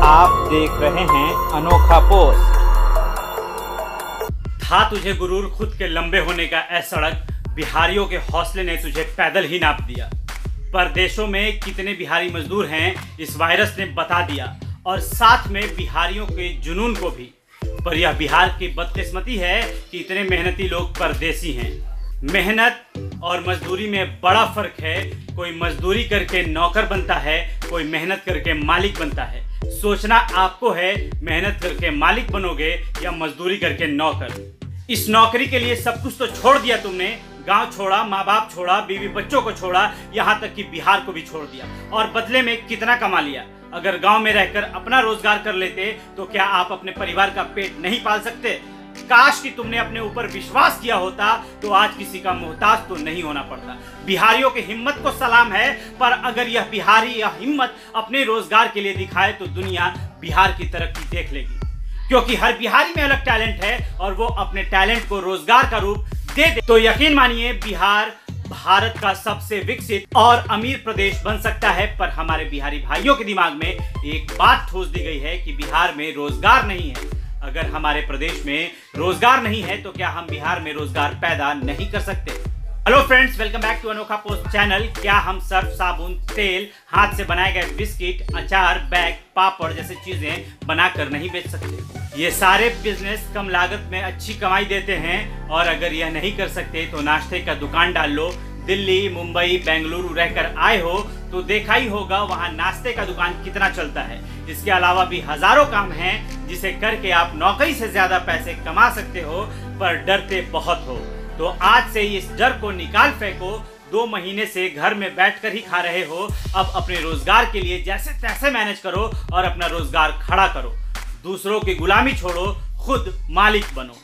आप देख रहे हैं अनोखा पोस्ट। था तुझे गुरूर खुद के लंबे होने का ऐ सड़क, बिहारियों के हौसले ने तुझे पैदल ही नाप दिया। परदेशों में कितने बिहारी मजदूर हैं इस वायरस ने बता दिया, और साथ में बिहारियों के जुनून को भी। पर यह बिहार की बदकिस्मती है कि इतने मेहनती लोग परदेसी हैं। मेहनत और मजदूरी में बड़ा फर्क है। कोई मजदूरी करके नौकर बनता है, कोई मेहनत करके मालिक बनता है। सोचना आपको है, मेहनत करके मालिक बनोगे या मजदूरी करके नौकर। इस नौकरी के लिए सब कुछ तो छोड़ दिया तुमने, गांव छोड़ा, माँ बाप छोड़ा, बीवी बच्चों को छोड़ा, यहाँ तक कि बिहार को भी छोड़ दिया। और बदले में कितना कमा लिया? अगर गांव में रहकर अपना रोजगार कर लेते तो क्या आप अपने परिवार का पेट नहीं पाल सकते? काश कि तुमने अपने ऊपर विश्वास किया होता तो आज किसी का मोहताज तो नहीं होना पड़ता। बिहारियों की हिम्मत को सलाम है, पर अगर यह बिहारी यह हिम्मत अपने रोजगार के लिए दिखाए तो दुनिया बिहार की तरक्की देख लेगी। क्योंकि हर बिहारी में अलग टैलेंट है और वो अपने टैलेंट को रोजगार का रूप दे दे तो यकीन मानिए बिहार भारत का सबसे विकसित और अमीर प्रदेश बन सकता है। पर हमारे बिहारी भाइयों के दिमाग में एक बात ठोस दी गई है कि बिहार में रोजगार नहीं है। अगर हमारे प्रदेश में रोजगार नहीं है तो क्या हम बिहार में रोजगार पैदा नहीं कर सकते? Hello friends, welcome back to Anokha post channel. क्या हम सर्फ, साबुन, तेल, हाथ से बनाए गए बिस्किट, अचार, बैग, पापड़ जैसे चीजें बनाकर नहीं बेच सकते? ये सारे बिजनेस कम लागत में अच्छी कमाई देते हैं, और अगर यह नहीं कर सकते तो नाश्ते का दुकान डाल लो। दिल्ली, मुंबई, बेंगलुरु रहकर आए हो तो देखा ही होगा वहां नाश्ते का दुकान कितना चलता है। इसके अलावा भी हजारों काम हैं जिसे करके आप नौकरी से ज्यादा पैसे कमा सकते हो, पर डरते बहुत हो। तो आज से इस डर को निकाल फेंको। 2 महीने से घर में बैठकर ही खा रहे हो, अब अपने रोजगार के लिए जैसे तैसे मैनेज करो और अपना रोजगार खड़ा करो। दूसरों की गुलामी छोड़ो, खुद मालिक बनो।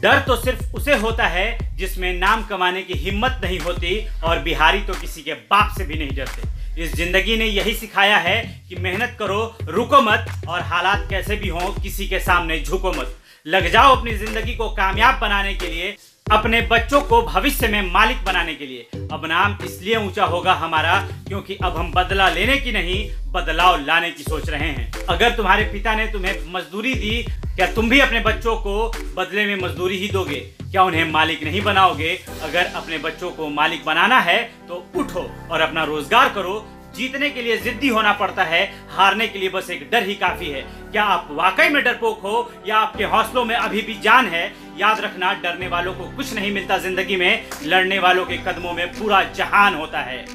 डर तो सिर्फ उसे होता है जिसमें नाम कमाने की हिम्मत नहीं होती, और बिहारी तो किसी के बाप से भी नहीं डरते। इस जिंदगी ने यही सिखाया है कि मेहनत करो, रुको मत, और हालात कैसे भी हों किसी के सामने झुको मत। लग जाओ अपनी जिंदगी को कामयाब बनाने के लिए, अपने बच्चों को भविष्य में मालिक बनाने के लिए। अब नाम इसलिए ऊंचा होगा हमारा क्योंकि अब हम बदला लेने की नहीं, बदलाव लाने की सोच रहे हैं। अगर तुम्हारे पिता ने तुम्हें मजदूरी दी, क्या तुम भी अपने बच्चों को बदले में मजदूरी ही दोगे? क्या उन्हें मालिक नहीं बनाओगे? अगर अपने बच्चों को मालिक बनाना है तो उठो और अपना रोजगार करो। जीतने के लिए जिद्दी होना पड़ता है, हारने के लिए बस एक डर ही काफी है। क्या आप वाकई में डरपोक हो या आपके हौसलों में अभी भी जान है? याद रखना, डरने वालों को कुछ नहीं मिलता जिंदगी में, लड़ने वालों के कदमों में पूरा जहान होता है।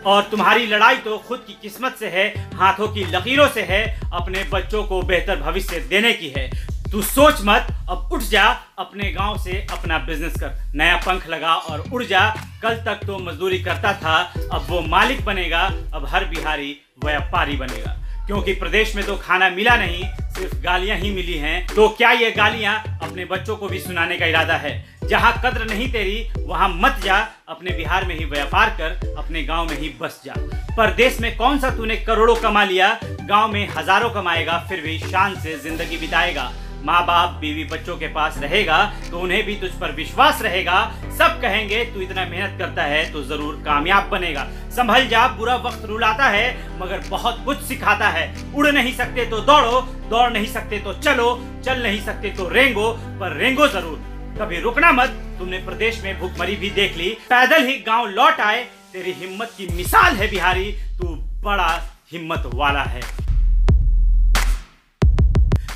और तुम्हारी लड़ाई तो खुद की किस्मत से है, हाथों की लकीरों से है, अपने बच्चों को बेहतर भविष्य देने की है। तू सोच मत, अब उठ जा, अपने गांव से अपना बिजनेस कर, नया पंख लगा और उड़ जा। कल तक तो मजदूरी करता था, अब वो मालिक बनेगा। अब हर बिहारी व्यापारी बनेगा। क्योंकि प्रदेश में तो खाना मिला नहीं, सिर्फ गालियां ही मिली हैं। तो क्या ये गालियां अपने बच्चों को भी सुनाने का इरादा है? जहां कद्र नहीं तेरी वहां मत जा, अपने बिहार में ही व्यापार कर, अपने गांव में ही बस जा। परदेश में कौन सा तूने करोड़ों कमा लिया, गांव में हजारों कमाएगा, फिर भी शान से जिंदगी बिताएगा। माँ बाप, बीवी बच्चों के पास रहेगा तो उन्हें भी तुझ पर विश्वास रहेगा। सब कहेंगे तू इतना मेहनत करता है तो जरूर कामयाब बनेगा। संभल जा, बुरा वक्त रुलाता है मगर बहुत कुछ सिखाता है। उड़ नहीं सकते तो दौड़ो, दौड़ नहीं सकते तो चलो, चल नहीं सकते तो रेंगो, पर रेंगो जरूर, कभी रुकना मत। तुमने प्रदेश में भूखमरी भी देख ली, पैदल ही गांव लौट आए। तेरी हिम्मत की मिसाल है बिहारी, तू बड़ा हिम्मत वाला है।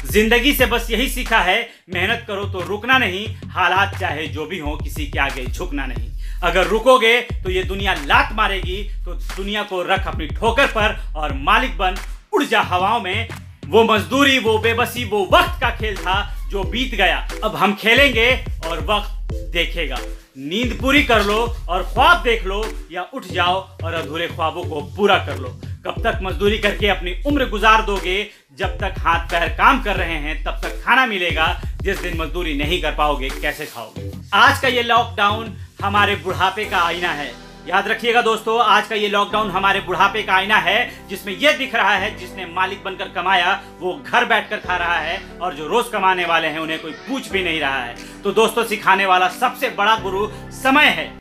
जिंदगी से बस यही सीखा है, मेहनत करो तो रुकना नहीं, हालात चाहे जो भी हो किसी के आगे झुकना नहीं। अगर रुकोगे तो ये दुनिया लात मारेगी, तो दुनिया को रख अपनी ठोकर पर और मालिक बन, उड़ जा हवाओं में। वो मजदूरी, वो बेबसी, वो वक्त का खेल था जो बीत गया। अब हम खेलेंगे और वक्त देखेगा। नींद पूरी कर लो और ख्वाब देख लो, या उठ जाओ और अधूरे ख्वाबों को पूरा कर लो। कब तक मजदूरी करके अपनी उम्र गुजार दोगे? जब तक हाथ पैर काम कर रहे हैं तब तक खाना मिलेगा, जिस दिन मजदूरी नहीं कर पाओगे कैसे खाओगे? आज का ये लॉकडाउन हमारे बुढ़ापे का आईना है। याद रखिएगा दोस्तों, आज का ये लॉकडाउन हमारे बुढ़ापे का आईना है, जिसमें यह दिख रहा है जिसने मालिक बनकर कमाया वो घर बैठकर खा रहा है, और जो रोज कमाने वाले हैं उन्हें कोई पूछ भी नहीं रहा है। तो दोस्तों, सिखाने वाला सबसे बड़ा गुरु समय है।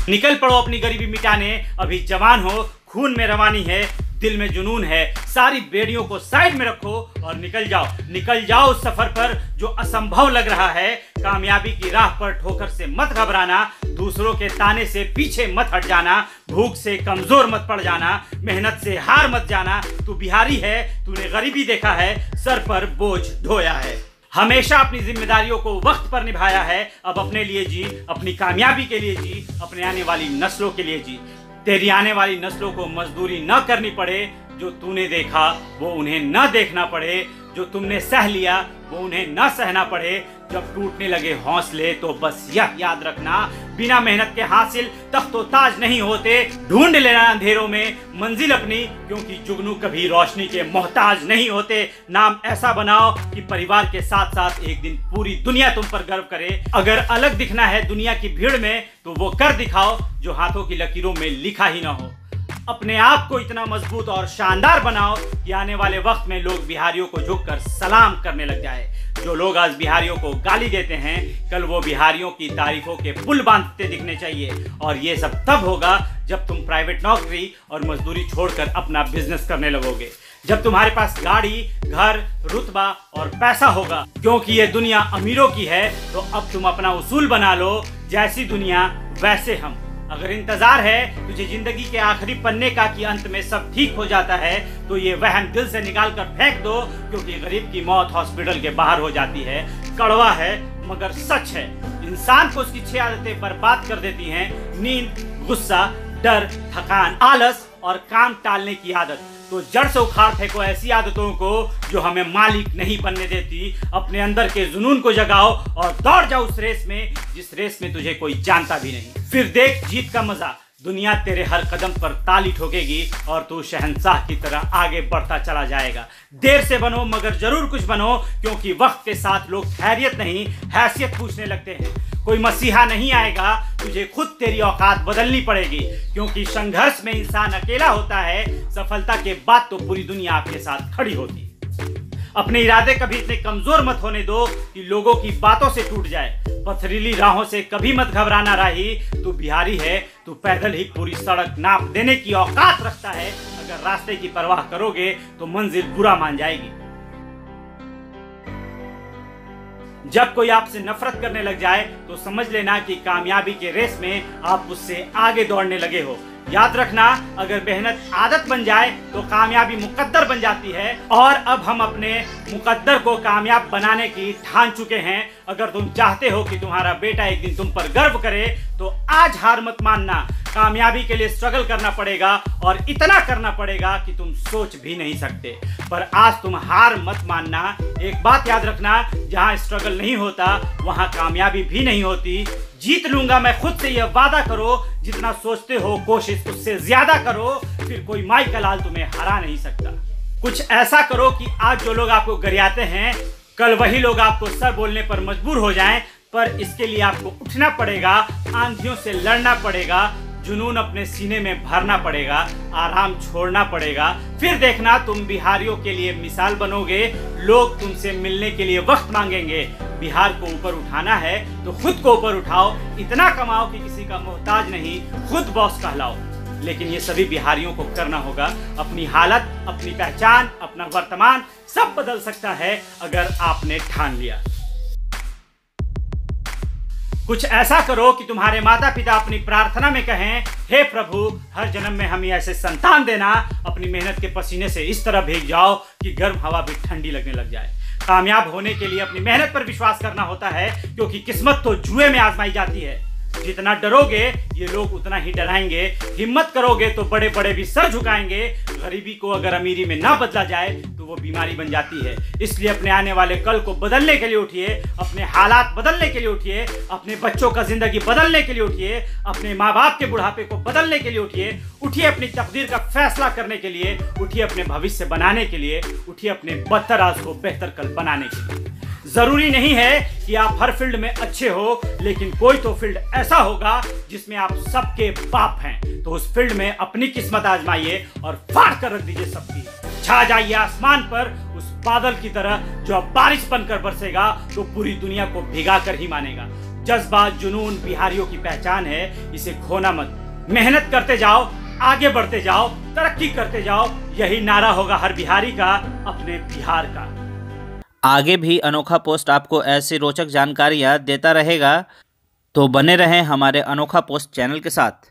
निकल पड़ो अपनी गरीबी मिटाने, अभी जवान हो, खून में रवानी है, दिल में जुनून है, सारी बेड़ियों को साइड में रखो और निकल जाओ उस सफर पर जो असंभव लग रहा है। कामयाबी की राह पर ठोकर से मत घबराना, दूसरों के ताने से पीछे मत हट जाना, भूख से कमजोर मत पड़ जाना, मेहनत से हार मत जाना। तू बिहारी है, तूने गरीबी देखा है, सर पर बोझ ढोया है, हमेशा अपनी जिम्मेदारियों को वक्त पर निभाया है। अब अपने लिए जी, अपनी कामयाबी के लिए जी, अपने आने वाली नस्लों के लिए जी। तेरी आने वाली नस्लों को मजदूरी न करनी पड़े, जो तूने देखा वो उन्हें न देखना पड़े, जो तुमने सह लिया वो उन्हें न सहना पड़े। जब टूटने लगे हौसले तो बस यह याद रखना, बिना मेहनत के हासिल तख्तो ताज नहीं होते। ढूंढ लेना अंधेरों में मंजिल अपनी, क्योंकि जुगनू कभी रोशनी के मोहताज नहीं होते। नाम ऐसा बनाओ कि परिवार के साथ साथ एक दिन पूरी दुनिया तुम पर गर्व करे। अगर अलग दिखना है दुनिया की भीड़ में तो वो कर दिखाओ जो हाथों की लकीरों में लिखा ही ना हो। अपने आप को इतना मजबूत और शानदार बनाओ कि आने वाले वक्त में लोग बिहारियों को झुककर सलाम करने लग जाए। जो लोग आज बिहारियों को गाली देते हैं, कल वो बिहारियों की तारीफों के पुल बांधते दिखने चाहिए। और ये सब तब होगा जब तुम प्राइवेट नौकरी और मजदूरी छोड़कर अपना बिजनेस करने लगोगे, जब तुम्हारे पास गाड़ी, घर, रुतबा और पैसा होगा। क्योंकि ये दुनिया अमीरों की है, तो अब तुम अपना उसूल बना लो, जैसी दुनिया वैसे हम। अगर इंतजार है तुझे जिंदगी के आखिरी पन्ने का कि अंत में सब ठीक हो जाता है, तो ये वहम दिल से निकाल कर फेंक दो, क्योंकि गरीब की मौत हॉस्पिटल के बाहर हो जाती है। कड़वा है मगर सच है। इंसान को उसकी 6 आदतें बर्बाद कर देती हैं: नींद, गुस्सा, डर, थकान, आलस और काम टालने की आदत। तो जड़ से उखाड़ फेंको ऐसी आदतों को जो हमें मालिक नहीं बनने देती। अपने अंदर के जुनून को जगाओ और दौड़ जाओ उस रेस में जिस रेस में तुझे कोई जानता भी नहीं। फिर देख जीत का मजा, दुनिया तेरे हर कदम पर ताली ठोकेगी और तू शहंशाह की तरह आगे बढ़ता चला जाएगा। देर से बनो मगर जरूर कुछ बनो, क्योंकि वक्त के साथ लोग खैरियत नहीं हैसियत पूछने लगते हैं। कोई मसीहा नहीं आएगा, तुझे खुद तेरी औकात बदलनी पड़ेगी, क्योंकि संघर्ष में इंसान अकेला होता है, सफलता के बाद तो पूरी दुनिया आपके साथ खड़ी होती है। अपने इरादे कभी इतने कमजोर मत होने दो कि लोगों की बातों से टूट जाए। पथरीली राहों से कभी मत घबराना राही, तू बिहारी है, तू पैदल ही पूरी सड़क नाप देने की औकात रखता है। अगर रास्ते की परवाह करोगे तो मंजिल बुरा मान जाएगी। जब कोई आपसे नफरत करने लग जाए तो समझ लेना कि कामयाबी के रेस में आप उससे आगे दौड़ने लगे हो। याद रखना, अगर मेहनत आदत बन जाए तो कामयाबी मुकद्दर बन जाती है। और अब हम अपने मुकद्दर को कामयाब बनाने की ठान चुके हैं। अगर तुम चाहते हो कि तुम्हारा बेटा एक दिन तुम पर गर्व करे तो आज हार मत मानना। कामयाबी के लिए स्ट्रगल करना पड़ेगा और इतना करना पड़ेगा कि तुम सोच भी नहीं सकते। पर आज तुम हार मत मानना। एक बात याद रखना, जहां स्ट्रगल नहीं होता वहां कामयाबी भी नहीं होती। जीत लूंगा मैं खुद से यह वादा करो, जितना सोचते हो कोशिश उससे ज्यादा करो, फिर कोई माई का लाल तुम्हें हरा नहीं सकता। कुछ ऐसा करो कि आज जो लोग आपको गरियाते हैं, कल वही लोग आपको सर बोलने पर मजबूर हो जाएं। पर इसके लिए आपको उठना पड़ेगा, आंधियों से लड़ना पड़ेगा, जुनून अपने सीने में भरना पड़ेगा, आराम छोड़ना पड़ेगा। फिर देखना तुम बिहारियों के लिए मिसाल बनोगे। लोग तुमसे मिलने के लिए वक्त मांगेंगे। बिहार को ऊपर उठाना है तो खुद को ऊपर उठाओ, इतना कमाओ कि किसी का मोहताज नहीं, खुद बॉस कहलाओ। लेकिन ये सभी बिहारियों को करना होगा। अपनी हालत, अपनी पहचान, अपना वर्तमान सब बदल सकता है अगर आपने ठान लिया। कुछ ऐसा करो कि तुम्हारे माता पिता अपनी प्रार्थना में कहें, हे प्रभु हर जन्म में हमें ऐसे संतान देना। अपनी मेहनत के पसीने से इस तरह भीग जाओ कि गर्म हवा भी ठंडी लगने लग जाए। कामयाब होने के लिए अपनी मेहनत पर विश्वास करना होता है, क्योंकि किस्मत तो जुए में आजमाई जाती है। जितना डरोगे ये लोग उतना ही डराएंगे। हिम्मत करोगे तो बड़े बड़े भी सर झुकाएंगे। गरीबी को अगर अमीरी में ना बदला जाए तो वो बीमारी बन जाती है। इसलिए अपने आने वाले कल को बदलने के लिए उठिए, अपने हालात बदलने के लिए उठिए, अपने बच्चों का जिंदगी बदलने के लिए उठिए, अपने माँ बाप के बुढ़ापे को बदलने के लिए उठिए। उठिए अपनी तकदीर का फैसला करने के लिए, उठिए अपने भविष्य बनाने के लिए, उठिए अपने बदतर आज को बेहतर कल बनाने के लिए। जरूरी नहीं है कि आप हर फील्ड में अच्छे हो, लेकिन कोई तो फील्ड ऐसा होगा जिसमें आप सबके बाप हैं। तो उस फील्ड में अपनी किस्मत आजमाइए और फाड़ कर रख दीजिए सबकी। छा जाइए आसमान पर उस बादल की तरह जो अब बारिश बनकर बरसेगा तो पूरी दुनिया को भिगा कर ही मानेगा। जज्बा, जुनून बिहारियों की पहचान है, इसे खोना मत। मेहनत करते जाओ, आगे बढ़ते जाओ, तरक्की करते जाओ, यही नारा होगा हर बिहारी का अपने बिहार का। आगे भी अनोखा पोस्ट आपको ऐसी रोचक जानकारियाँ देता रहेगा, तो बने रहें हमारे अनोखा पोस्ट चैनल के साथ।